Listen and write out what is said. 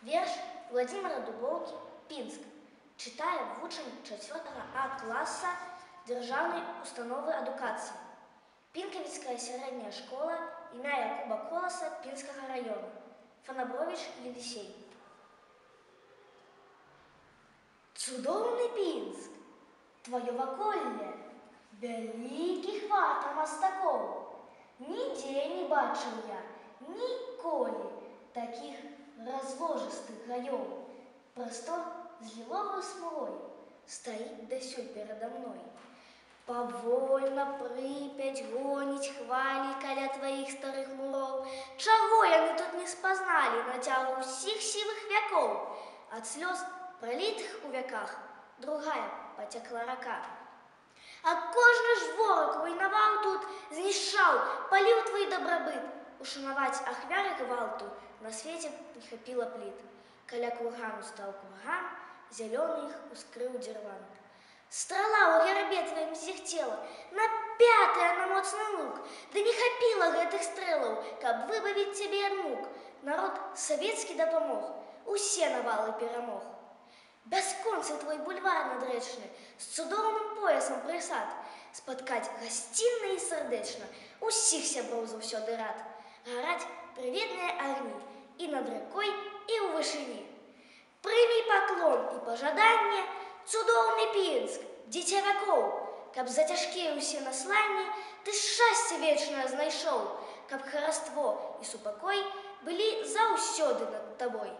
Верш Владимира Дубоўкі «Пінск» читае вучань 4 А класса Державной установы адукации. Пінкавіцкая сярэдняя школа імя Якуба Коласа Пінскага района. Фанабрович Елисей. Цудоўны Пінск, твоё ваколле, вялікіх варта мастакоў. Нідзе не бачыў я ніколі такіх разложыстых гаёў. Простор з ліловай смолой стаіць дасюль перада мной. Павольна Прыпяць гоніць хвалі каля тваіх старых муроў. Чаго яны тут не спазналі на цягу ўсіх сівых вякоў? Ад слёз, пралітых у вяках, другая пацякла рака. А кожны ж вораг вайнаваў тут, знішчаў, паліў твой дабрабыт. Ушанаваць ахвяры гвалту на свеце не хапіла пліт. Каля кургану стаў курган, зялёны іх ускрыў дзірван. Страла ў гербе тваім зіхцела, напятая на моцны лук, ды не хапіла гэтых стрэлаў, каб выбавіць цябе ад мук. Народ савецкі дапамог, усе навалы перамог. Бясконцы твой бульвар надрэчны, з цудоўным поясам прысад, спаткаць гасцінна і сардэчна, усіх сяброў заўсёды рад. Гараць прыветныя агні і над ракой, і ў вышыні. Прымі паклон і пажаданне, цудоўны Пінск, дзіця вякоў, каб за цяжкія ўсе насланні ты шчасце вечнае знайшоў, каб хараство і супакой былі заўсёды над табой.